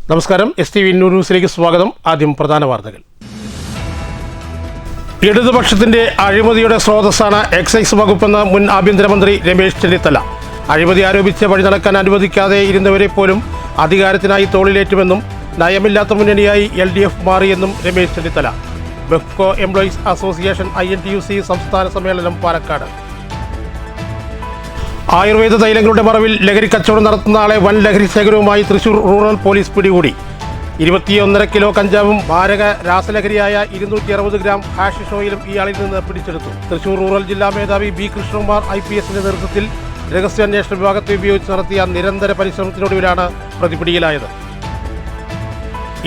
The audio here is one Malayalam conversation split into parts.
നമസ്കാരം. STV ന്യൂസിലേക്ക് സ്വാഗതം. ആദ്യം പ്രധാന വാർത്തകൾ. ഇടതുപക്ഷത്തിന്റെ അഴിമതിയുടെ സ്രോതസ്സാണ് എക്സൈസ് വകുപ്പെന്ന് മുൻ ആഭ്യന്തരമന്ത്രി രമേശ് ചെന്നിത്തല. അഴിമതി ആരോപിച്ച് വഴി നടക്കാൻ അനുവദിക്കാതെ ഇരുന്നവരെ പോലും അധികാരത്തിനായി തോളിലേറ്റുമെന്നും നയമില്ലാത്ത മുന്നണിയായി LDF മാറിയെന്നും Ramesh Chennithala. Bevco employees association INTUC സംസ്ഥാന സമ്മേളനം പാലക്കാട്. ആയുർവേദ തൈലങ്ങളുടെ മറവിൽ ലഹരി കച്ചവടം നടത്തുന്ന ആളെ വൻ ലഹരി ശേഖരവുമായി തൃശൂർ റൂറൽ പോലീസ് പിടികൂടി. 21.5 കിലോ കഞ്ചാവും മാരക രാസലഹരിയായ 260 ഗ്രാം ഹാഷിഷ് ഓയിലും ഇയാളിൽ നിന്ന് പിടിച്ചെടുത്തു. തൃശൂർ റൂറൽ ജില്ലാ മേധാവി B. കൃഷ്ണകുമാർ IPSന്റെ നേതൃത്വത്തിൽ രഹസ്യാന്വേഷണ വിഭാഗത്തെ ഉപയോഗിച്ച് നടത്തിയ നിരന്തര പരിശ്രമത്തിനൊടുവിലാണ് പ്രതി പിടിയിലായത്.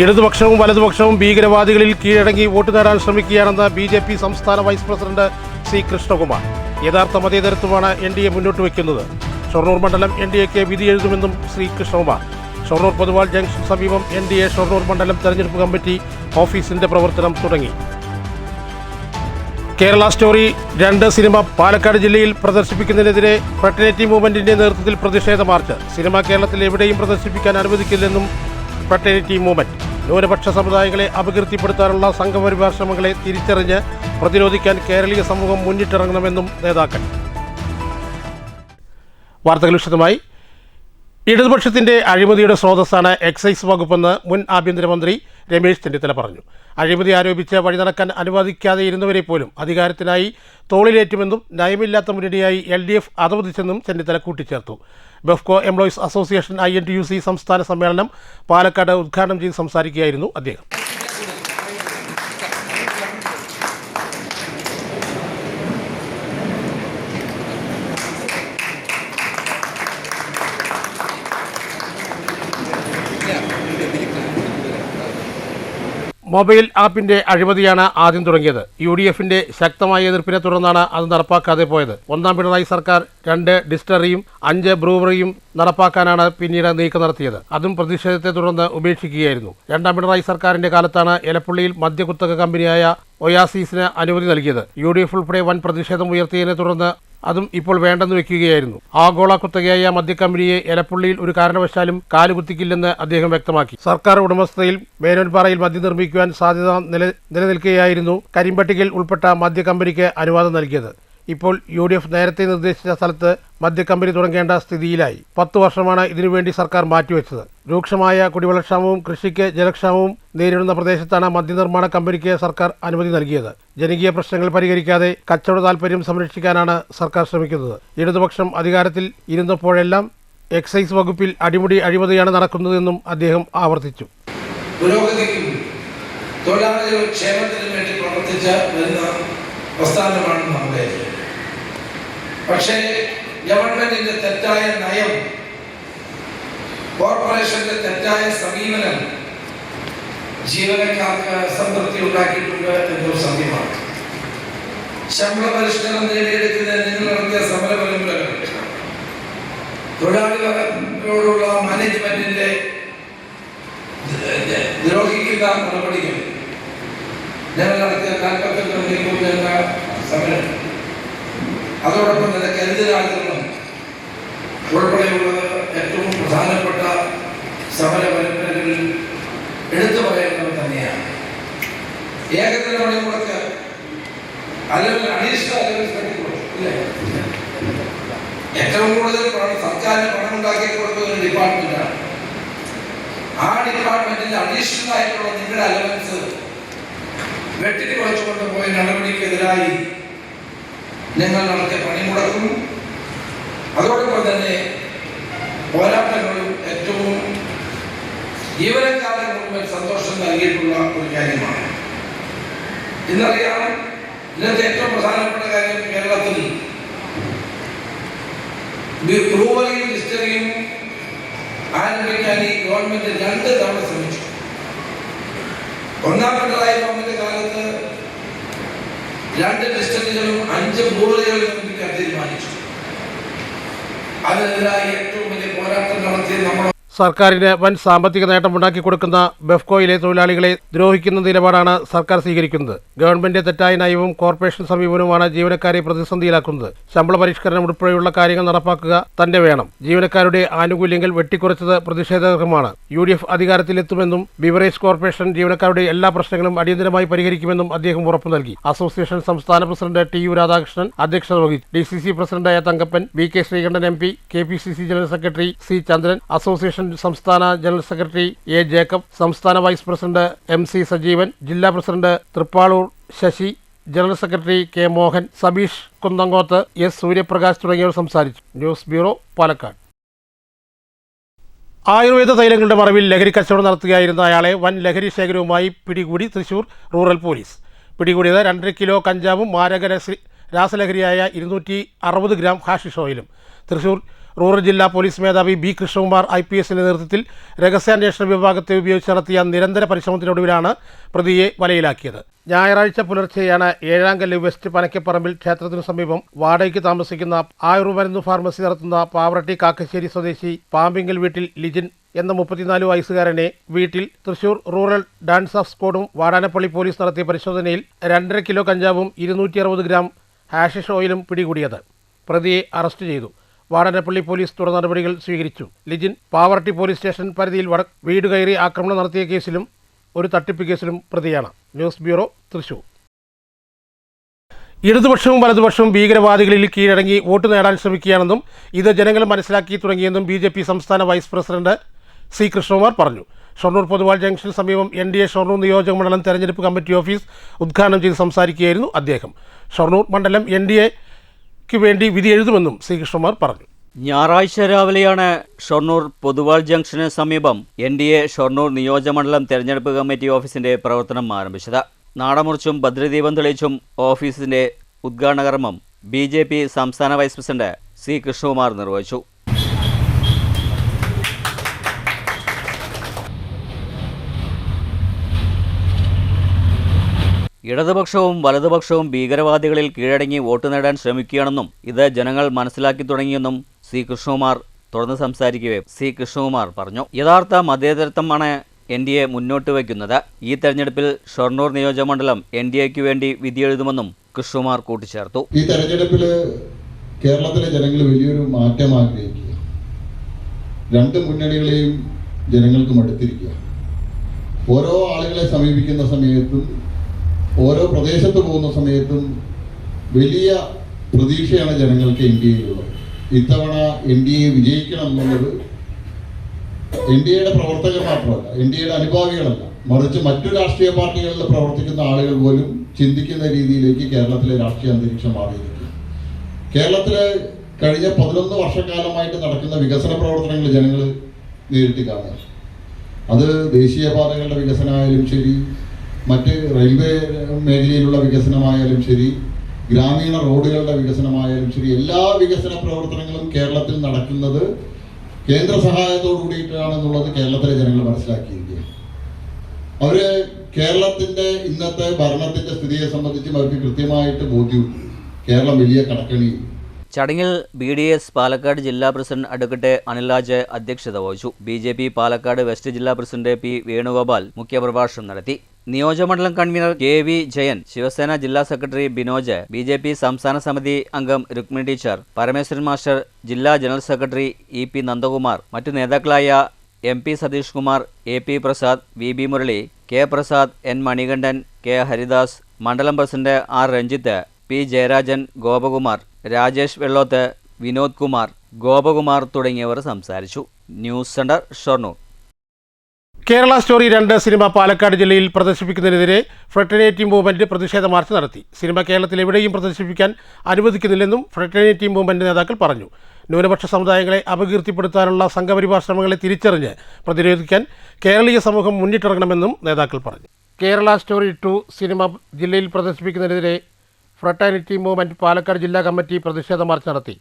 ഇടതുപക്ഷവും വലതുപക്ഷവും ഭീകരവാദികളിൽ കീഴടങ്ങി വോട്ട് നേടാൻ ശ്രമിക്കുകയാണെന്ന് BJP സംസ്ഥാന വൈസ് പ്രസിഡന്റ് C. കൃഷ്ണകുമാർ. യഥാർത്ഥ മതേതരത്വമാണ് NDA മുന്നോട്ട് വയ്ക്കുന്നത്. ഷൊർണൂർ മണ്ഡലം NDAക്ക് വിധി എഴുതുമെന്നും ശ്രീ കൃഷ്ണകുമാർ. ഷൊർണൂർ പൊതുവാൾ ജംഗ്ഷൻ സമീപം NDA ഷൊർണൂർ മണ്ഡലം തെരഞ്ഞെടുപ്പ് കമ്മിറ്റി ഓഫീസിന്റെ പ്രവർത്തനം തുടങ്ങി. കേരള സ്റ്റോറി 2 സിനിമ പാലക്കാട് ജില്ലയിൽ പ്രദർശിപ്പിക്കുന്നതിനെതിരെ ഫ്രട്ടേണിറ്റി മൂവ്മെന്റിന്റെ നേതൃത്വത്തിൽ പ്രതിഷേധ മാർച്ച്. സിനിമ കേരളത്തിൽ എവിടെയും പ്രദർശിപ്പിക്കാൻ അനുവദിക്കില്ലെന്നും ഫ്രട്ടേണിറ്റി മൂവ്മെന്റ്. ന്യൂനപക്ഷ സമുദായങ്ങളെ അപകീർത്തിപ്പെടുത്താനുള്ള സംഘപരിവാർ ശ്രമങ്ങളെ തിരിച്ചറിഞ്ഞ് പ്രതിരോധിക്കാൻ കേരളീയ സമൂഹം മുന്നിട്ടിറങ്ങണമെന്നും നേതാക്കൾ. വാർത്തകൾ വിശദമായി. ഇടതുപക്ഷത്തിന്റെ അഴിമതിയുടെ സ്രോതസ്സാണ് എക്സൈസ് വകുപ്പെന്ന് മുൻ ആഭ്യന്തരമന്ത്രി രമേശ് ചെന്നിത്തല പറഞ്ഞു. അഴിമതി ആരോപിച്ച് വഴി നടക്കാൻ അനുവദിക്കാതെ ഇരുന്നവരെ പോലും അധികാരത്തിനായി തോളിലേറ്റുമെന്നും നയമില്ലാത്ത മുന്നണിയായി LDF അധപതിച്ചെന്നും ചെന്നിത്തല കൂട്ടിച്ചേർത്തു. ബെഫ്കോ എംപ്ലോയീസ് അസോസിയേഷൻ INTUC സംസ്ഥാന സമ്മേളനം പാലക്കാട് ഉദ്ഘാടനം ചെയ്ത് സംസാരിക്കുകയായിരുന്നു അദ്ദേഹം. മൊബൈൽ ആപ്പിന്റെ അഴിമതിയാണ് ആദ്യം തുടങ്ങിയത്. UDFന്റെ ശക്തമായ എതിർപ്പിനെ തുടർന്നാണ് അത് നടപ്പാക്കാതെ പോയത്. 1ാം പിണറായി സർക്കാർ 2 ഡിസ്റ്റിലറിയും 5 ബ്രൂവറിയും നടപ്പാക്കാനാണ് പിന്നീട് നീക്കം നടത്തിയത്. അതും പ്രതിഷേധത്തെ തുടർന്ന് ഉപേക്ഷിക്കുകയായിരുന്നു. 2ാം പിണറായി സർക്കാരിന്റെ കാലത്താണ് എലപ്പള്ളിയിൽ മദ്യകുത്തക കമ്പനിയായ ഒയാസിസിന് അനുമതി നൽകിയത്. UDF ഉൾപ്പെടെ വൻ പ്രതിഷേധം ഉയർത്തിയതിനെ തുടർന്ന് അതും ഇപ്പോൾ വേണ്ടെന്ന് വെക്കുകയായിരുന്നു. ആഗോള കുത്തകയായ മദ്യക്കമ്പനിയെ എലപ്പള്ളിയിൽ ഒരു കാരണവശാലും കാലുകുത്തിക്കില്ലെന്ന് അദ്ദേഹം വ്യക്തമാക്കി. സർക്കാർ ഉടമസ്ഥതയിൽ മേനോൻപാറയിൽ മദ്യം നിർമ്മിക്കുവാൻ സാധ്യത നിലനിൽക്കുകയായിരുന്നു കരിമ്പട്ടികയിൽ ഉൾപ്പെട്ട മദ്യക്കമ്പനിക്ക് അനുവാദം നൽകിയത്. ഇപ്പോൾ UDF നേരത്തെ നിർദ്ദേശിച്ച സ്ഥലത്ത് മദ്യക്കമ്പനി തുടങ്ങേണ്ട സ്ഥിതിയിലായി. 10 വർഷമാണ് ഇതിനുവേണ്ടി സർക്കാർ മാറ്റിവെച്ചത്. രൂക്ഷമായ കുടിവെള്ളക്ഷാമവും കൃഷിക്ക് ജലക്ഷാമവും നേരിടുന്ന പ്രദേശത്താണ് മദ്യനിർമ്മാണ കമ്പനിക്ക് സർക്കാർ അനുമതി നൽകിയത്. ജനകീയ പ്രശ്നങ്ങൾ പരിഹരിക്കാതെ കച്ചവട താൽപര്യം സംരക്ഷിക്കാനാണ് സർക്കാർ ശ്രമിക്കുന്നത്. ഇടതുപക്ഷം അധികാരത്തിൽ ഇരുന്നപ്പോഴെല്ലാം എക്സൈസ് വകുപ്പിൽ അഴിമതിയാണ് നടക്കുന്നതെന്നും അദ്ദേഹം ആവർത്തിച്ചു. പുരോഗതിക്കും തൊഴിലാളികളുടെ ക്ഷേമത്തിനും വേണ്ടി പ്രവർത്തിച്ച പ്രസ്ഥാനമാണ് നമ്മുടെ. പക്ഷേ ഗവൺമെന്റിന്റെ തെറ്റായ നയം, കോർപ്പറേഷന്റെ തെറ്റായ സമീപനം ജീവനക്കാർക്ക് അസംതൃപ്തി ഉണ്ടാക്കിയിട്ടുണ്ട് എന്നൊരു സത്യമാണ്. ശമ്പള പരിഷ്കരണം നേടിയെടുക്കുന്നതിന് നിങ്ങൾ നടത്തിയ സമര പരമ്പരകൾ, തൊഴിലാളികളോടുള്ള മാനേജ്മെന്റിന്റെ ദ്രോഹിക്കുന്ന നടപടികൾ, ഞങ്ങൾ നടത്തിയ 48 മണിക്കൂർ എന്ന സമരം, അതോടൊപ്പം തന്നെ കരുതലാചരണം ഉൾപ്പെടെയുള്ളത് ഏറ്റവും പ്രധാനപ്പെട്ട സമര പരമ്പരകളിൽ എടുത്തു പറയുന്നത് തന്നെയാണ്. ഏകദിന പണിമുടക്ക് അല്ലെങ്കിൽ അഡീഷണൽ ഏറ്റവും കൂടുതൽ സർക്കാരിന് പണം ഉണ്ടാക്കി കൊടുക്കുന്ന ഒരു ഡിപ്പാർട്ട്മെന്റാണ്. ആ ഡിപ്പാർട്ട്മെന്റിൽ അഡീഷണൽ ആയിട്ടുള്ള നിങ്ങളുടെ അലവൻസ് വെട്ടിക്കുറച്ചുകൊണ്ട് പോയ നടപടിക്കെതിരായി ഞങ്ങൾ നടത്തിയ പണിമുടക്കും അതോടൊപ്പം തന്നെ പോരാട്ടങ്ങളും ഏറ്റവും ജീവനക്കാരുടെ മുഴുവൻ സന്തോഷം നൽകിയിട്ടുള്ള ഒരു കാര്യമാണ്. ഇന്നറിയാം, ഇന്നത്തെ ഏറ്റവും പ്രധാനപ്പെട്ട കാര്യം, കേരളത്തിൽ ബ്രൂവറിയും ഡിസ്റ്റിലറിയും ആരംഭിക്കാൻ ഈ ഗവൺമെന്റ് 2 തവണ ശ്രമിച്ചു. 1ാം പിണറായി ഗവൺമെന്റ് കാലത്ത് 2 ഡിസ്റ്റിലറികളും 5 ബ്രൂവറികളും നിർമ്മിക്കാൻ തീരുമാനിച്ചു. അതിനെതിരായി ഏറ്റവും വലിയ പോരാട്ടം നടത്തിയ നമ്മുടെ സർക്കാരിന് വൻ സാമ്പത്തിക നേട്ടമുണ്ടാക്കി കൊടുക്കുന്ന ബെഫ്കോയിലെ തൊഴിലാളികളെ ദ്രോഹിക്കുന്ന നിലപാടാണ് സർക്കാർ സ്വീകരിക്കുന്നത്. ഗവൺമെന്റ് തെറ്റായ നയവും കോർപ്പറേഷൻ സമീപനവുമാണ് ജീവനക്കാരെ പ്രതിസന്ധിയിലാക്കുന്നത്. ശമ്പള പരിഷ്കരണം ഉൾപ്പെടെയുള്ള കാര്യങ്ങൾ നടപ്പാക്കുക തന്നെ വേണം. ജീവനക്കാരുടെ ആനുകൂല്യങ്ങൾ വെട്ടിക്കുറച്ചത് പ്രതിഷേധാർഹമാണ്. UDF അധികാരത്തിലെത്തുമെന്നും ബിവറേജ് കോർപ്പറേഷൻ ജീവനക്കാരുടെ എല്ലാ പ്രശ്നങ്ങളും അടിയന്തരമായി പരിഹരിക്കുമെന്നും അദ്ദേഹം ഉറപ്പു നൽകി. അസോസിയേഷൻ സംസ്ഥാന പ്രസിഡന്റ് TU രാധാകൃഷ്ണൻ അധ്യക്ഷത വഹിച്ചു. DCC പ്രസിഡന്റായ Thankappan, BK Sreekandan MP, KPCC general secretary C Chandran, association സംസ്ഥാന ജനറൽ സെക്രട്ടറി A ജേക്കബ്, സംസ്ഥാന വൈസ് പ്രസിഡന്റ് MC സജീവൻ, ജില്ലാ president Thrippalur Sasi, general secretary K Mohan, Sabeesh Kunnankoth, S Suryaprakash തുടങ്ങിയവർ സംസാരിച്ചു. News bureau, Palakkad. ആയുർവേദ തൈലങ്ങളുടെ മറവിൽ ലഹരി കച്ചവടം നടത്തുകയായിരുന്ന അയാളെ വൻ ലഹരി ശേഖരവുമായി പിടികൂടി തൃശൂർ റൂറൽ പോലീസ്. പിടികൂടിയത് 2.5 കിലോ കഞ്ചാവും മാരക രാസലഹരിയായ 260 ഗ്രാം ഹാഷിഷ് ഓയിലും. തൃശൂർ റൂറൽ ജില്ലാ പോലീസ് മേധാവി B കൃഷ്ണകുമാർ IPSന്റെ നേതൃത്വത്തിൽ രഹസ്യാന്വേഷണ വിഭാഗത്തെ ഉപയോഗിച്ച് നടത്തിയ നിരന്തര പരിശ്രമത്തിനൊടുവിലാണ് പ്രതിയെ വലയിലാക്കിയത്. ഞായറാഴ്ച പുലർച്ചെയാണ് ഏഴാങ്കല്ല് വെസ്റ്റ് പനക്കപ്പറമ്പിൽ ക്ഷേത്രത്തിനു സമീപം വാടകയ്ക്ക് താമസിക്കുന്ന ആയുർമരുന്ന് ഫാർമസി നടത്തുന്ന പാവറട്ടി കാക്കശ്ശേരി സ്വദേശി പാമ്പിങ്കൽ വീട്ടിൽ ലിജിൻ എന്ന 34 വയസ്സുകാരനെ വീട്ടിൽ തൃശൂർ റൂറൽ ഡാൻസ് ഓഫ് സ്ക്വാഡും വാടാനപ്പള്ളി പോലീസ് നടത്തിയ പരിശോധനയിൽ 2.5 കിലോ കഞ്ചാവും 260 ഗ്രാം ഹാഷിഷ് ഓയിലും പിടികൂടിയത്. പ്രതിയെ അറസ്റ്റ് ചെയ്തു. വാടാനപ്പള്ളി പോലീസ് തുടർ നടപടികൾ സ്വീകരിച്ചു. ലിജിൻ പാവറട്ടി പോലീസ് സ്റ്റേഷൻ പരിധിയിൽ വീട് കയറി ആക്രമണം നടത്തിയ കേസിലും ഒരു തട്ടിപ്പ് കേസിലും പ്രതിയാണ്. News bureau, Thrissur. ഇടതുപക്ഷവും വലതുപക്ഷവും ഭീകരവാദികളിൽ കീഴടങ്ങി വോട്ട് നേടാൻ ശ്രമിക്കുകയാണെന്നും ഇത് ജനങ്ങൾ മനസ്സിലാക്കി തുടങ്ങിയെന്നും BJP സംസ്ഥാന വൈസ് പ്രസിഡന്റ് C കൃഷ്ണകുമാർ പറഞ്ഞു. ഷൊർണൂർ പൊതുവാൾ ജംഗ്ഷന് സമീപം NDA ഷൊർണൂർ നിയോജക മണ്ഡലം തെരഞ്ഞെടുപ്പ് കമ്മിറ്റി ഓഫീസ് ഉദ്ഘാടനം ചെയ്ത് സംസാരിക്കുകയായിരുന്നു അദ്ദേഹം. ഷൊർണൂർ മണ്ഡലം NDAക്ക് വേണ്ടി വിധി എഴുതുമെന്നും C കൃഷ്ണകുമാർ പറഞ്ഞു. ഞായറാഴ്ച രാവിലെയാണ് ഷൊർണൂർ പൊതുവാൾ ജംഗ്ഷന് സമീപം NDA ഷൊർണൂർ നിയോജകമണ്ഡലം തെരഞ്ഞെടുപ്പ് കമ്മിറ്റി ഓഫീസിന്റെ പ്രവർത്തനം ആരംഭിച്ചത്. നാടമുറിച്ചും ഭദ്രദീപം തെളിയിച്ചും ഓഫീസിന്റെ ഉദ്ഘാടന കർമ്മം BJP സംസ്ഥാന വൈസ് പ്രസിഡന്റ് C കൃഷ്ണകുമാർ നിർവഹിച്ചു. ഇടതുപക്ഷവും വലതുപക്ഷവും ഭീകരവാദികളിൽ കീഴടങ്ങി വോട്ട് നേടാൻ ശ്രമിക്കുകയാണെന്നും ഇത് ജനങ്ങൾ മനസ്സിലാക്കി തുടങ്ങിയെന്നും C കൃഷ്ണകുമാർ തുടർന്ന് സംസാരിക്കവേ C കൃഷ്ണകുമാർ പറഞ്ഞു. യഥാർത്ഥ മതേതരത്വമാണ് NDA മുന്നോട്ട് വയ്ക്കുന്നത്. ഈ തെരഞ്ഞെടുപ്പിൽ ഷൊർണൂർ നിയോജകമണ്ഡലം NDAക്ക് വേണ്ടി വിധിയെഴുതുമെന്നും കൃഷ്ണകുമാർ കൂട്ടിച്ചേർത്തു. ഈ തെരഞ്ഞെടുപ്പിൽ കേരളത്തിലെ ജനങ്ങൾ വലിയൊരു മാറ്റം ആഗ്രഹിക്കുക. രണ്ട് മുന്നണികളെയും ജനങ്ങൾക്ക് മടുത്തിരിക്കുക. ഓരോ ആളുകളെ സമീപിക്കുന്ന സമയത്തും ഓരോ പ്രദേശത്ത് പോകുന്ന സമയത്തും വലിയ പ്രതീക്ഷയാണ് ജനങ്ങൾക്ക് NDAയിലുള്ളത്. ഇത്തവണ NDA വിജയിക്കണം എന്നുള്ളത് NDAയുടെ പ്രവർത്തകർ മാത്രമല്ല, NDAയുടെ അനുഭാവികളല്ല, മറിച്ച് മറ്റു രാഷ്ട്രീയ പാർട്ടികളിൽ പ്രവർത്തിക്കുന്ന ആളുകൾ പോലും ചിന്തിക്കുന്ന രീതിയിലേക്ക് കേരളത്തിലെ രാഷ്ട്രീയ അന്തരീക്ഷം മാറിയിരിക്കും. കേരളത്തിലെ കഴിഞ്ഞ 11 വർഷക്കാലമായിട്ട് നടക്കുന്ന വികസന പ്രവർത്തനങ്ങൾ ജനങ്ങൾ നേരിട്ട് കാണുക. അത് ദേശീയപാതകളുടെ വികസനമായാലും ശരി, മറ്റ് റെയിൽവേ മേഖലയിലുള്ള വികസനമായാലും ശരി, ഗ്രാമീണ റോഡുകളുടെ വികസനമായാലും ശരി, എല്ലാ വികസന പ്രവർത്തനങ്ങളും കേരളത്തിൽ നടക്കുന്നത് കേന്ദ്ര സഹായത്തോടു കൂടിയിട്ടാണെന്നുള്ളത് കേരളത്തിലെ ജനങ്ങൾ മനസ്സിലാക്കിയിരിക്കുക. അവര് കേരളത്തിന്റെ ഇന്നത്തെ ഭരണത്തിന്റെ സ്ഥിതിയെ സംബന്ധിച്ചും അവർക്ക് കൃത്യമായിട്ട് ബോധ്യമുണ്ട്. കേരളം വലിയ കടക്കണി. ചടങ്ങിൽ BDS പാലക്കാട് ജില്ലാ പ്രസിഡന്റ് അഡ്വക്കേറ്റ് അനിൽരാജ് അധ്യക്ഷത വഹിച്ചു. BJP പാലക്കാട് വെസ്റ്റ് ജില്ലാ പ്രസിഡന്റ് P വേണുഗോപാൽ മുഖ്യപ്രഭാഷണം നടത്തി. നിയോജകമണ്ഡലം കൺവീനർ KV ജയൻ, ശിവസേന ജില്ലാ സെക്രട്ടറി ബിനോജ്, BJP സംസ്ഥാന സമിതി അംഗം രുക്മിണി ടീച്ചർ, പരമേശ്വരൻ മാസ്റ്റർ, ജില്ലാ ജനറൽ സെക്രട്ടറി EP നന്ദകുമാർ, മറ്റു നേതാക്കളായ MP Satheesh Kumar, AP Prasad, VB Murali, K Prasad, N Manikandan, K Haridas, മണ്ഡലം president R Ranjith, P Jayarajan, Gopakumar, Rajesh Vellothu, Vinod Kumar, Gopakumar തുടങ്ങിയവർ സംസാരിച്ചു. News centre, Shoranur. Kerala story 2 cinema Palakkad ജില്ലയിൽ പ്രദർശിപ്പിക്കുന്നതിനെതിരെ ഫ്രട്ടേണിറ്റി മൂവ്മെന്റ് പ്രതിഷേധ മാർച്ച് നടത്തി. സിനിമ കേരളത്തിൽ എവിടെയും പ്രദർശിപ്പിക്കാൻ അനുവദിക്കുന്നില്ലെന്നും ഫ്രട്ടേണിറ്റി മൂവ്മെന്റ് നേതാക്കൾ പറഞ്ഞു. ന്യൂനപക്ഷ സമുദായങ്ങളെ അപകീർത്തിപ്പെടുത്താനുള്ള സംഘപരിവാർ ശ്രമങ്ങളെ തിരിച്ചറിഞ്ഞ് പ്രതിരോധിക്കാൻ കേരളീയ സമൂഹം മുന്നിട്ടിറങ്ങണമെന്നും നേതാക്കൾ പറഞ്ഞു. കേരള സ്റ്റോറി 2 സിനിമ ജില്ലയിൽ പ്രദർശിപ്പിക്കുന്നതിനെതിരെ ഫ്രട്ടേണിറ്റി മൂവ്മെന്റ് പാലക്കാട് ജില്ലാ കമ്മിറ്റി പ്രതിഷേധ മാർച്ച് നടത്തി.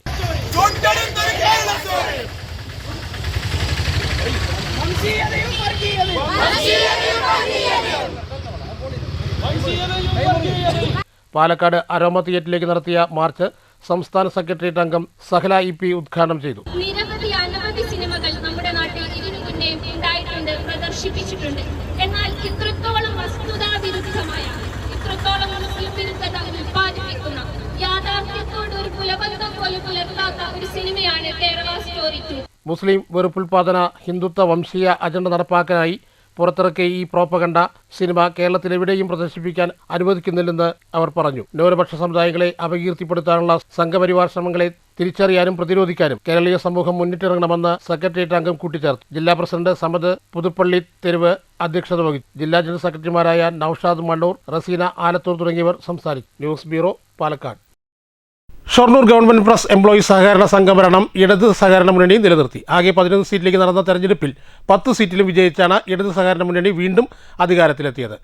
പാലക്കാട് അരോമ തിയേറ്ററിലേക്ക് നടത്തിയ മാർച്ച് സംസ്ഥാന സെക്രട്ടേറിയറ്റ് അംഗം സഹല EP ഉദ്ഘാടനം ചെയ്തു. നിരവധി സിനിമകൾ നമ്മുടെ നാട്ടിൽ വിശേഷിപ്പിച്ചിട്ടുണ്ട്. എന്നാൽ ഇത്രത്തോളം വസ്തുതാ വിരുദ്ധമായ, ഇത്രത്തോളം മുസ്ലിം വിരുദ്ധത ഉൽപ്പാദിപ്പിക്കുന്ന, യാഥാർത്ഥ്യത്തോട് ഒരു കുലബന്ധം പോലും പുലർത്താത്ത ഒരു സിനിമയാണ് കേരള സ്റ്റോറി 2. മുസ്ലിം വെറുപ്പുൽപാദന ഹിന്ദുത്വ വംശീയ അജണ്ട നടപ്പാക്കാനായി പുറത്തിറക്കിയ ഈ പ്രോപ്പഗണ്ട സിനിമ കേരളത്തിലെവിടെയും പ്രദർശിപ്പിക്കാൻ അനുവദിക്കുന്നില്ലെന്ന് അവർ പറഞ്ഞു. ന്യൂനപക്ഷ സമുദായങ്ങളെ അപകീർത്തിപ്പെടുത്താനുള്ള സംഘപരിവാർ ശ്രമങ്ങളെ തിരിച്ചറിയാനും പ്രതിരോധിക്കാനും കേരളീയ സമൂഹം മുന്നിട്ടിറങ്ങണമെന്ന് സെക്രട്ടേറിയറ്റ് അംഗം കൂട്ടിച്ചേർത്തു. ജില്ലാ പ്രസിഡന്റ് സമദ് പുതുപ്പള്ളി തെരുവ് അധ്യക്ഷത വഹിച്ചു. ജില്ലാ ജനറൽ സെക്രട്ടറിമാരായ നൌഷാദ് മണ്ണൂർ, റസീന ആലത്തൂർ തുടങ്ങിയവർ സംസാരിച്ചു. News bureau, Palakkad. Shoranur government press employees സഹകരണ സംഘം ഭരണം ഇടത് സഹകരണ മുന്നണി നിലനിർത്തി. ആകെ 11 സീറ്റിലേക്ക് നടന്ന തെരഞ്ഞെടുപ്പിൽ 10 സീറ്റിലും വിജയിച്ചാണ് ഇടത് സഹകരണ മുന്നണി വീണ്ടും അധികാരത്തിലെത്തിയത്.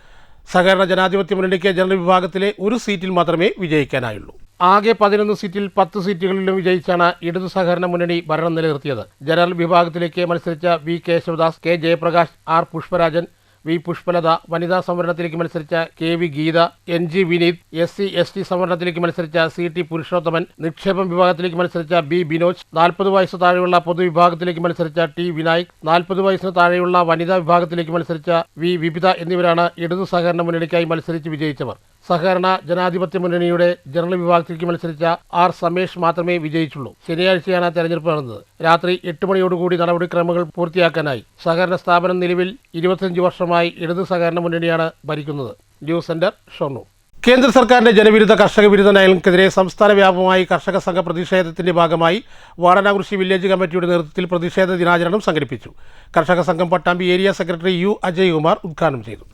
സഹകരണ ജനാധിപത്യ മുന്നണിക്ക് ജനറൽ വിഭാഗത്തിലെ ഒരു സീറ്റിൽ മാത്രമേ വിജയിക്കാനായുള്ളൂ. ആകെ 11 സീറ്റിൽ 10 സീറ്റുകളിലും വിജയിച്ചാണ് ഇടതു സഹകരണ മുന്നണി ഭരണം നിലനിർത്തിയത്. ജനറൽ വിഭാഗത്തിലേക്ക് മത്സരിച്ച V Keshavadas, K Jayaprakash, R Pushparajan, V Pushpalatha, വനിതാ സംവരണത്തിലേക്ക് മത്സരിച്ച K V Geetha, N G Vineeth, SC/ST സംവരണത്തിലേക്ക് മത്സരിച്ച CT പുരുഷോത്തമൻ, നിക്ഷേപം വിഭാഗത്തിലേക്ക് മത്സരിച്ച ബി ബിനോജ്, 40 വയസ്സ് താഴെയുള്ള പൊതുവിഭാഗത്തിലേക്ക് മത്സരിച്ച ടി വിനായക്, 40 വയസ്സിന് താഴെയുള്ള വനിതാ വിഭാഗത്തിലേക്ക് മത്സരിച്ച വി വിപിത എന്നിവരാണ് ഇടതു സഹകരണ മുന്നണിക്കായി മത്സരിച്ച് വിജയിച്ചവർ. സഹകരണ ജനാധിപത്യ മുന്നണിയുടെ ജനറൽ വിഭാഗത്തിലേക്ക് മത്സരിച്ച ആർ സമേഷ് മാത്രമേ വിജയിച്ചുള്ളൂ. ശനിയാഴ്ചയാണ് തെരഞ്ഞെടുപ്പ് നടന്നത്. രാത്രി 8 മണിയോടുകൂടി നടപടിക്രമങ്ങൾ പൂർത്തിയാക്കാനായി. സഹകരണ സ്ഥാപനം നിലവിൽ 25 വർഷമായി ഇടതു സഹകരണ മുന്നണിയാണ് ഭരിക്കുന്നത്. News centre, Shoranur. കേന്ദ്ര സർക്കാരിന്റെ ജനവിരുദ്ധ കർഷക വിരുദ്ധ നയങ്ങൾക്കെതിരെ സംസ്ഥാന വ്യാപകമായി കർഷക സംഘ പ്രതിഷേധത്തിന്റെ ഭാഗമായി വാടനാകുറിശി വില്ലേജ് കമ്മിറ്റിയുടെ നേതൃത്വത്തിൽ പ്രതിഷേധ ദിനാചരണം സംഘടിപ്പിച്ചു. കർഷക സംഘം Pattambi area secretary U Ajaykumar ഉദ്ഘാടനം ചെയ്തു.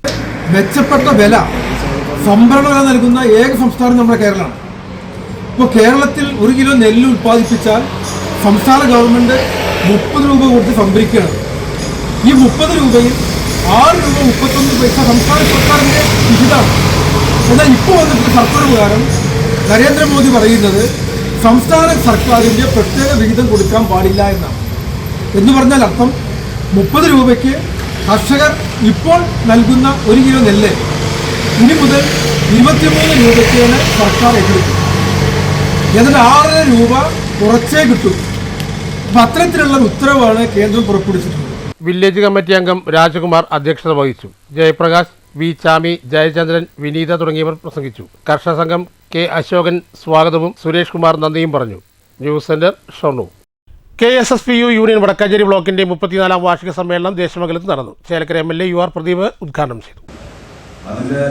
മെച്ചപ്പെട്ട വില, സംഭരണ വില നൽകുന്ന ഏക സംസ്ഥാനം നമ്മുടെ കേരളമാണ്. ഇപ്പോൾ കേരളത്തിൽ 1 കിലോ നെല്ല് ഉൽപ്പാദിപ്പിച്ചാൽ സംസ്ഥാന ഗവൺമെൻറ് 30 രൂപ കൊടുത്ത് സംഭരിക്കുകയാണ്. ഈ 30 രൂപയിൽ 6 രൂപ 31 പൈസ സംസ്ഥാന സർക്കാരിൻ്റെ വിഹിതമാണ്. എന്നാൽ ഇപ്പോൾ വന്നിട്ട് സർക്കാർ പ്രകാരം നരേന്ദ്രമോദി പറയുന്നത് സംസ്ഥാന സർക്കാരിൻ്റെ പ്രത്യേക വിഹിതം കൊടുക്കാൻ പാടില്ല എന്നാണ്. എന്ന് പറഞ്ഞാൽ അർത്ഥം 30 രൂപയ്ക്ക് കർഷകർ ഇപ്പോൾ നൽകുന്ന 1 കിലോ നെല്ല് ഇനി മുതൽ 23 രൂപയ്ക്കാണ് സർക്കാർ ഏറ്റെടുക്കും. എന്നിട്ട് 6.5 രൂപ കുറച്ചേ കിട്ടും. അപ്പം അത്തരത്തിലുള്ള ഉത്തരവാണ് കേന്ദ്രം പുറപ്പെടുവിച്ചിട്ടുള്ളത്. വില്ലേജ് കമ്മിറ്റി അംഗം രാജകുമാർ അധ്യക്ഷത വഹിച്ചു. ജയപ്രകാശ്, വി ചാമി, ജയചന്ദ്രൻ, വിനീത തുടങ്ങിയവർ പ്രസംഗിച്ചു. കർഷക സംഘം കെ അശോകൻ സ്വാഗതവും സുരേഷ് കുമാർ നന്ദിയും പറഞ്ഞു. News centre, Shoranur. KSSPU union Vadakkanchery ബ്ലോക്കിന്റെ 34ാം വാർഷിക സമ്മേളനം ദേശമംഗലത്ത് നടന്നു. ചേലക്കര MLA UR പ്രദീപ് ഉദ്ഘാടനം ചെയ്തു. അതിൻ്റെ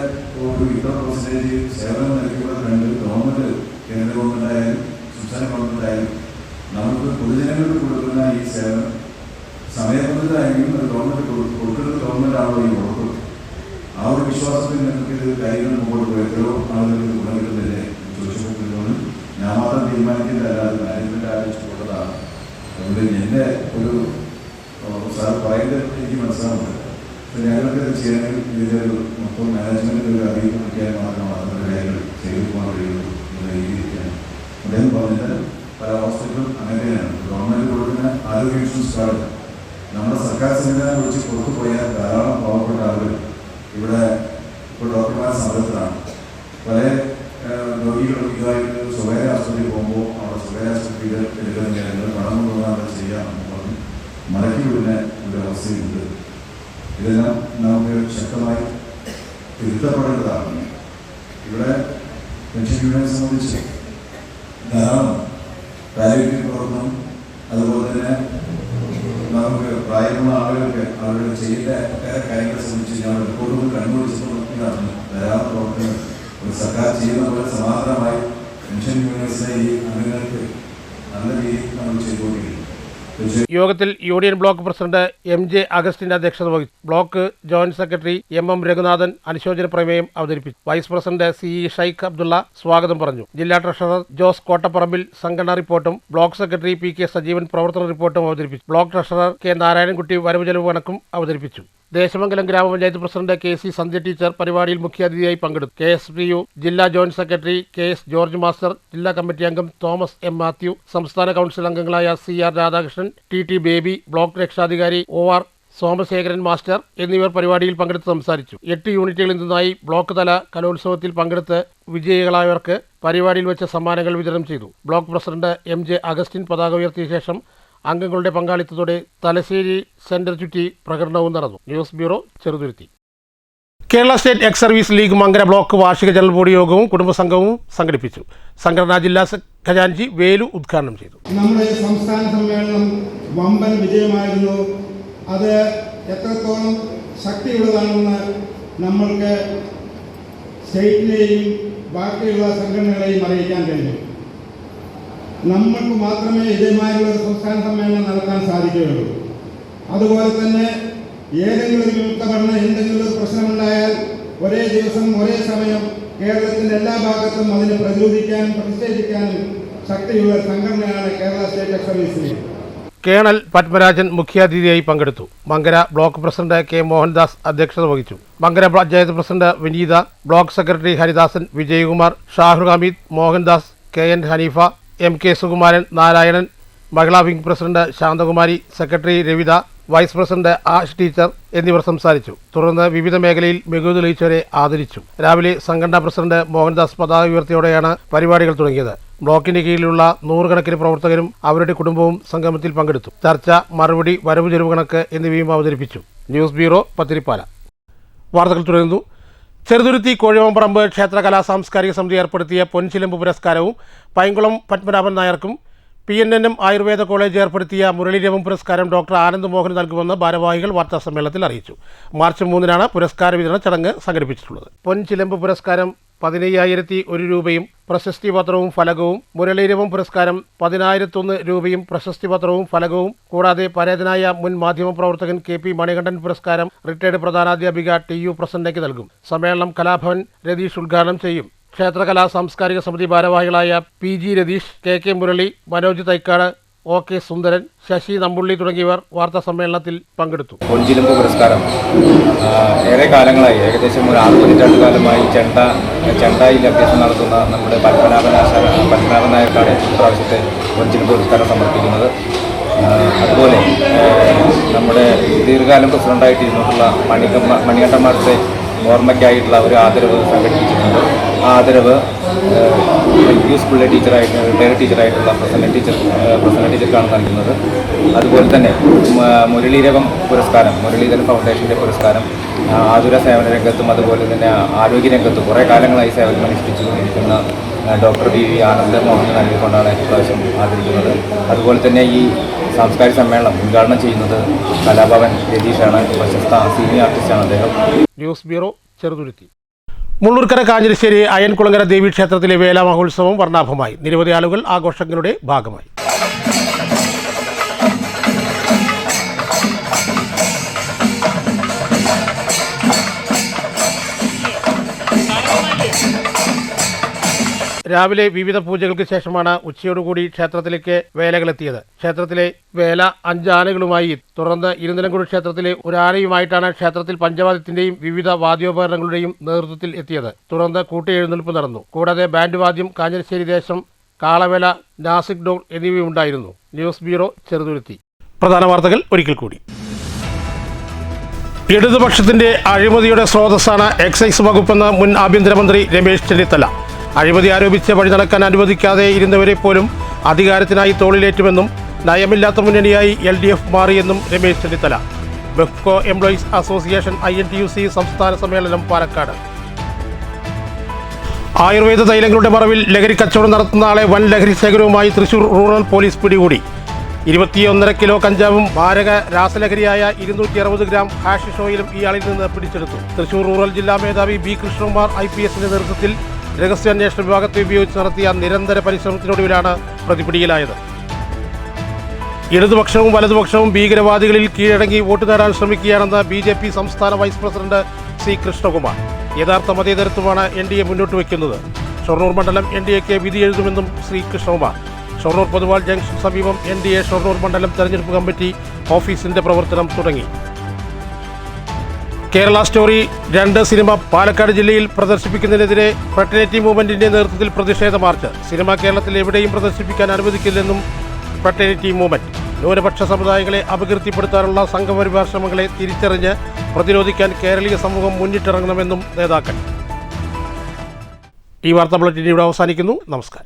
ഒരു ഇത്ര പെർസെൻറ്റേജ് സേവനം നൽകിക്കൊടുക്കുന്നുണ്ട്. ഗവൺമെൻറ്, കേന്ദ്ര ഗവൺമെൻറ്റായാലും സംസ്ഥാന ഗവൺമെൻറ്റായാലും നമുക്ക് പൊതുജനങ്ങൾക്ക് കൊടുക്കുന്ന ഈ സേവനം സമയബന്ധിതമായെങ്കിലും അത് ഗവൺമെൻറ് കൊടുക്കുന്നത് ഗവൺമെൻറ്റാണോ ഈ ഉറപ്പ്. ആ ഒരു വിശ്വാസത്തിൽ നിങ്ങൾക്ക് ഇത് കാര്യങ്ങൾ മുമ്പോട്ട് പോയി എത്രയോ ആളുകൾക്ക് ഗുണം കിട്ടുന്നില്ലേ ചോദിച്ചുകൊണ്ടിരുന്നത് ഞാൻ മാത്രം തീരുമാനിക്കുന്നതല്ലാതെ മാനേജ്മെൻറ്റ് ആലോചിച്ചിട്ടുള്ളതാണ്. അതുകൊണ്ട് എൻ്റെ ഒരു സാർ പറയുന്നത് എനിക്ക് മനസ്സിലാവുന്നുണ്ട്. ഞങ്ങൾക്ക് ഇത് ചെയ്യണമെങ്കിൽ ഇതിലൊരു മൊത്തം മാനേജ്മെൻറ്റിൻ്റെ ഒരു അറിയിപ്പ് കിട്ടിയാൽ മാത്രമാണ് അതിൻ്റെ കാര്യങ്ങൾ ചെയ്തു പോകാൻ കഴിയുള്ളൂ എന്ന രീതിയിലാണ്. അദ്ദേഹം പറഞ്ഞാൽ പല ഹോസ്പിറ്റലും അങ്ങനെയാണ്. ഗവൺമെൻറ് കൊടുക്കുന്ന ആരോഗ്യ ഇൻഷുറൻസ് കാർഡ് നമ്മുടെ സർക്കാർ സംവിധാനം വിളിച്ച് പുറത്തു പോയാൽ ധാരാളം പാവപ്പെട്ട ആളുകൾ ഇവിടെ ഇപ്പോൾ ഡോക്ടർമാർ സമരത്തിലാണ്. പല രോഗികളും ഇതായിട്ട് സ്വകാര്യ ആശുപത്രിയിൽ പോകുമ്പോൾ അവിടെ സ്വകാര്യ ആശുപത്രിയിൽ എടുക്കുന്ന കാര്യങ്ങൾ പണം കൊണ്ടുപോകാൻ അവർ ചെയ്യാമെന്ന് പറഞ്ഞ് മടക്കി വിടുന്ന ഒരു അവസ്ഥയുണ്ട്. ഇതെല്ലാം നമുക്ക് ശക്തമായി തിരുത്തപ്പെടേണ്ടതാണ്. ഇവിടെ പെൻഷൻ യൂണിയനെ സംബന്ധിച്ച് ധാരാളം പാലിയേറ്റീവ് പ്രവർത്തനം, അതുപോലെ തന്നെ നമുക്ക് പ്രായമുള്ള ആളുകൾക്ക് അവരുടെ ചെയ്യേണ്ട ഒട്ടേറെ കാര്യങ്ങളെ സംബന്ധിച്ച് ഞാൻ റിപ്പോർട്ടുകൾ കണ്ടുപിടിച്ചിട്ടുള്ളതാണ്. ധാരാളം പ്രവർത്തനങ്ങൾ ഒരു സർക്കാർ ചെയ്യുന്ന പോലെ സമാന്തരമായി പെൻഷൻ യൂണിയൻസിലെ ഈ അംഗങ്ങൾക്ക് നല്ല രീതിയിൽ നമ്മൾ ചെയ്തുകൊണ്ടിരിക്കുന്നു. യോഗത്തിൽ യൂണിയൻ ബ്ലോക്ക് പ്രസിഡന്റ് MJ അഗസ്റ്റിന്റെ അധ്യക്ഷത വഹിച്ചു. Block joint secretary MM Raghunathan അനുശോചന പ്രമേയം അവതരിപ്പിച്ചു. Vice president CE Shaikh Abdulla സ്വാഗതം പറഞ്ഞു. ജില്ലാ ട്രഷറർ ജോസ് കോട്ടപ്പറമ്പിൽ സംഘടനാ റിപ്പോർട്ടും ബ്ലോക്ക് സെക്രട്ടറി PK സജീവൻ പ്രവർത്തന റിപ്പോർട്ടും അവതരിപ്പിച്ചു. ബ്ലോക്ക് ട്രഷറർ K നാരായണൻകുട്ടി വരവ് ചെലവ് കണക്കും അവതരിപ്പിച്ചു. ദേശമംഗലം ഗ്രാമപഞ്ചായത്ത് പ്രസിഡന്റ് KC സന്ധ്യ ടീച്ചർ പരിപാടിയിൽ മുഖ്യാതിഥിയായി പങ്കെടുത്തു. KSPU ജില്ലാ joint secretary KS George master, ജില്ലാ കമ്മിറ്റി അംഗം തോമസ് M മാത്യു, സംസ്ഥാന കൗൺസിൽ അംഗങ്ങളായ CR Radhakrishnan, TT baby, block രക്ഷാധികാരി OR സോമശേഖരൻ മാസ്റ്റർ എന്നിവർ പരിപാടിയിൽ പങ്കെടുത്ത് സംസാരിച്ചു. 8 യൂണിറ്റുകളിൽ നിന്നായി ബ്ലോക്ക് തല കലോത്സവത്തിൽ പങ്കെടുത്ത് വിജയികളായവർക്ക് പരിപാടിയിൽ വെച്ച് സമ്മാനങ്ങൾ വിതരണം ചെയ്തു. ബ്ലോക്ക് പ്രസിഡന്റ് MJ അഗസ്റ്റിൻ പതാക ഉയർത്തിയ ശേഷം അംഗങ്ങളുടെ പങ്കാളിത്തത്തോടെ തലശ്ശേരി സെന്റർ ചുറ്റി പ്രകടനവും നടന്നു. News bureau, Cheruthuruthy. Kerala state ex service league Mankara block വാർഷിക ജനറൽ ബോഡി യോഗവും കുടുംബസംഘവും സംഘടിപ്പിച്ചു. സംഘടനാ ജില്ലാ ഖജാൻജി വേലു ഉദ്ഘാടനം ചെയ്തു. നമ്മുടെ സംസ്ഥാന സമ്മേളനം വമ്പൻ വിജയമായിരുന്നു. അത് എത്രത്തോളം ശക്തിയുള്ളതാണെന്ന് നമ്മൾക്ക് സ്റ്റേറ്റിനെയും ബാക്കിയുള്ള സംഘടനകളെയും അറിയിക്കാൻ കഴിയും. നമ്മൾക്ക് മാത്രമേ ഇതേമാതിരിയുള്ള ഒരു സംസ്ഥാന സമ്മേളനം നടത്താൻ സാധിക്കുകയുള്ളൂ. അതുപോലെ തന്നെ ഏതെങ്കിലും ഒരു വിമുക്ത പഠനം എന്തെങ്കിലും ഒരു പ്രശ്നമുണ്ടായാൽ ഒരേ ദിവസം ഒരേ സമയം കേരളത്തിൻ്റെ എല്ലാ ഭാഗത്തും അതിനെ പ്രതിരോധിക്കാനും പ്രതിഷേധിക്കാനും ശക്തിയുള്ള സംഘടനയാണ് Kerala state ex service league. Colonel Padmarajan മുഖ്യാതിഥിയായി പങ്കെടുത്തു. Mankara block president K Mohandas അധ്യക്ഷത വഹിച്ചു. Mankara panchayat president Vineetha, block secretary Haridasan, Vijayakumar, Shahul Hameed, Mohandas, KN Haneefa, MK Sukumaran, Narayanan, Mahila wing president Shanthakumari, secretary Ravitha, vice president Ash teacher എന്നിവർ സംസാരിച്ചു. തുടർന്ന് വിവിധ മേഖലയിൽ മികവ് തെളിയിച്ചവരെ ആദരിച്ചു. രാവിലെ സംഘടനാ പ്രസിഡന്റ് മോഹൻദാസ് പതാക ഉയർത്തിയോടെയാണ് പരിപാടികൾ തുടങ്ങിയത്. ബ്ലോക്കിന് കീഴിലുള്ള 100 കണക്കിന് പ്രവർത്തകരും അവരുടെ കുടുംബവും സംഗമത്തിൽ പങ്കെടുത്തു. ചർച്ച, മറുപടി, വരവ് ചെലവ് കണക്ക് എന്നിവയും അവതരിപ്പിച്ചു. News bureau, Pathirippala. വാർത്തകൾ തുടരുന്നു. ചെറുതുരുത്തി കോഴിമമ്പറമ്പ് ക്ഷേത്ര കലാ സാംസ്കാരിക സമിതി ഏർപ്പെടുത്തിയ പൊൻചിലമ്പ് പുരസ്കാരവും പൈങ്കുളം പത്മനാഭൻ നായർക്കും PNNM ആയുർവേദ കോളേജ് ഏർപ്പെടുത്തിയ മുരളീരവം പുരസ്കാരം ഡോക്ടർ ആനന്ദ് മോഹൻ നൽകുമെന്ന് ഭാരവാഹികൾ വാർത്താസമ്മേളനത്തിൽ അറിയിച്ചു. മാർച്ച് 3-നാണ് പുരസ്കാര വിതരണ ചടങ്ങ് സംഘടിപ്പിച്ചിട്ടുള്ളത്. പൊൻചിലമ്പ് പുരസ്കാരം 15,001 രൂപയും പ്രശസ്തി പത്രവും ഫലകവും, മുരളീരവം പുരസ്കാരം 10,001 രൂപയും പ്രശസ്തി പത്രവും ഫലകവും, കൂടാതെ പരേതനായ മുൻ മാധ്യമപ്രവർത്തകൻ KP മണികണ്ഠൻ പുരസ്കാരം റിട്ടയർഡ് പ്രധാനാധ്യാപിക TU പ്രസന്നയ്ക്ക് നൽകും. സമ്മേളനം കലാഭവൻ രതീഷ് ഉദ്ഘാടനം ചെയ്യും. ക്ഷേത്ര കലാ സാംസ്കാരിക സമിതി ഭാരവാഹികളായ PG Ratheesh, KK Murali, Manoj Thycaud, OK സുന്ദരൻ, ശശി നമ്പുള്ളി തുടങ്ങിയവർ വാർത്താ സമ്മേളനത്തിൽ പങ്കെടുത്തു. പൊൻചിലമ്പ് പുരസ്കാരം ഏറെ കാലങ്ങളായി, ഏകദേശം ഒരു 6 പതിറ്റാണ്ട് കാലമായി ചെണ്ടായിൽ അഭ്യാസം നടത്തുന്ന നമ്മുടെ പത്മനാഭൻ നായർക്കാണ് ഇപ്രാവശ്യത്തെ പൊൻചിലമ്പ് പുരസ്കാരം സമർപ്പിക്കുന്നത്. അതുപോലെ നമ്മുടെ ദീർഘകാലം പ്രസിഡന്റായിട്ടിരുന്നിട്ടുള്ള മണികണ്ഠന്മാരുടെ ഓർമ്മയ്ക്കായിട്ടുള്ള ഒരു ആദരവ് സംഘടിപ്പിച്ചിട്ടുണ്ട്. ആ ആദരവ് സ്കൂളിലെ റിട്ടയർഡ് ടീച്ചറായിട്ടുള്ള പ്രസന്ന ടീച്ചർക്കാണ് നൽകുന്നത്. അതുപോലെ തന്നെ മുരളീരവം പുരസ്കാരം, മുരളീധരൻ ഫൗണ്ടേഷൻ്റെ പുരസ്കാരം ആതുര സേവന രംഗത്തും അതുപോലെ തന്നെ ആരോഗ്യരംഗത്തും കുറേ കാലങ്ങളായി സേവനമനുഷ്ഠിച്ചുകൊണ്ടിരിക്കുന്ന ഡോക്ടർ BV ആനന്ദ് മോഹൻ നൽകിക്കൊണ്ടാണ് ഇപ്രാവശ്യം ആദരിക്കുന്നത്. അതുപോലെ തന്നെ ഈ സാംസ്കാരിക സമ്മേളനം ഉദ്ഘാടനം ചെയ്യുന്നത് കലാഭവൻ രതീഷാണ്. പ്രശസ്ത സീനിയർ ആർട്ടിസ്റ്റാണ് അദ്ദേഹം. News bureau, Cheruthuruthy. മുള്ളൂർക്കര കാഞ്ഞിരശ്ശേരി അയ്യൻകുളങ്ങര ദേവീക്ഷേത്രത്തിലെ വേല മഹോത്സവം വർണ്ണാഭമായി. നിരവധി ആളുകൾ ആഘോഷങ്ങളുടെ ഭാഗമായി. രാവിലെ വിവിധ പൂജകൾക്ക് ശേഷമാണ് ഉച്ചയോടുകൂടി ക്ഷേത്രത്തിലേക്ക് വേലകളെത്തിയത്. ക്ഷേത്രത്തിലെ വേല 5 ആനകളുമായി, തുടർന്ന് ഇരുനിലംകുടി ക്ഷേത്രത്തിലെ ഒരു ആനയുമായിട്ടാണ് ക്ഷേത്രത്തിൽ പഞ്ചവാദ്യത്തിന്റെയും വിവിധ വാദ്യോപകരണങ്ങളുടെയും നേതൃത്വത്തിൽ എത്തിയത്. തുടർന്ന് കൂട്ടിയെഴുന്നേൽപ്പ് നടന്നു. കൂടാതെ ബാൻഡ് വാദ്യം, കാഞ്ഞിരശ്ശേരി ദേശം, കാളവേല, നാസിക് ഡോൾ എന്നിവയുണ്ടായിരുന്നു. News bureau, Cheruthuruthy. പ്രധാന വാർത്തകൾ ഒരിക്കൽ കൂടി. ഇടതുപക്ഷത്തിന്റെ അഴിമതിയുടെ സ്രോതസ്സാണ് എക്സൈസ് വകുപ്പെന്ന് മുൻ ആഭ്യന്തരമന്ത്രി രമേശ് ചെന്നിത്തല. അഴിമതി ആരോപിച്ച് വഴി നടക്കാൻ അനുവദിക്കാതെ ഇരുന്നവരെ പോലും അധികാരത്തിനായി തോളിലേറ്റുമെന്നും നയമില്ലാത്ത മുന്നണിയായി LDF മാറിയെന്നും Ramesh Chennithala. Bevco employees association INTUC സംസ്ഥാന സമ്മേളനം പാലക്കാട്. ആയുർവേദ തൈലങ്ങളുടെ മറവിൽ ലഹരി കച്ചവടം നടത്തുന്ന ആളെ വൻ ലഹരി ശേഖരവുമായി തൃശൂർ റൂറൽ പോലീസ് പിടികൂടി. 21.5 കിലോ കഞ്ചാവും മാരക രാസലഹരിയായ 260 ഗ്രാം ഹാഷിഷ് ഓയിലും ഇയാളിൽ നിന്ന് പിടിച്ചെടുത്തു. തൃശൂർ റൂറൽ ജില്ലാ മേധാവി B കൃഷ്ണകുമാർ IPSന്റെ നേതൃത്വത്തിൽ രഹസ്യാന്വേഷണ വിഭാഗത്തെ ഉപയോഗിച്ച് നടത്തിയ നിരന്തര പരിശ്രമത്തിനൊടുവിലാണ് പ്രതി പിടിയിലായത്. ഇടതുപക്ഷവും വലതുപക്ഷവും ഭീകരവാദികളിൽ കീഴടങ്ങി വോട്ട് നേടാൻ ശ്രമിക്കുകയാണെന്ന് BJP സംസ്ഥാന വൈസ് പ്രസിഡന്റ് C കൃഷ്ണകുമാർ. യഥാർത്ഥ മതേതരത്വമാണ് NDA മുന്നോട്ട് വയ്ക്കുന്നത്. ഷൊർണൂർ മണ്ഡലം NDAക്ക് വിധി എഴുതുമെന്നും ശ്രീ കൃഷ്ണകുമാർ. ഷൊർണൂർ പൊതുവാൾ ജംഗ്ഷൻ സമീപം NDA ഷൊർണൂർ മണ്ഡലം തെരഞ്ഞെടുപ്പ് കമ്മിറ്റി ഓഫീസിന്റെ പ്രവർത്തനം തുടങ്ങി. കേരള സ്റ്റോറി 2 സിനിമ പാലക്കാട് ജില്ലയിൽ പ്രദർശിപ്പിക്കുന്നതിനെതിരെ ഫ്രട്ടേണിറ്റി മൂവ്മെന്റിന്റെ നേതൃത്വത്തിൽ പ്രതിഷേധ മാർച്ച്. സിനിമ കേരളത്തിൽ എവിടെയും പ്രദർശിപ്പിക്കാൻ അനുവദിക്കില്ലെന്നും ഫ്രട്ടേണിറ്റി മൂവ്മെന്റ്. ന്യൂനപക്ഷ സമുദായങ്ങളെ അപകീർത്തിപ്പെടുത്താനുള്ള സംഘപരിവാർ ശ്രമങ്ങളെ തിരിച്ചറിഞ്ഞ് പ്രതിരോധിക്കാൻ കേരളീയ സമൂഹം മുന്നിട്ടിറങ്ങണമെന്നും നേതാക്കൾ. ഈ വാർത്താ ബുള്ളറ്റിൻ ഇവിടെ അവസാനിക്കുന്നു. നമസ്കാരം.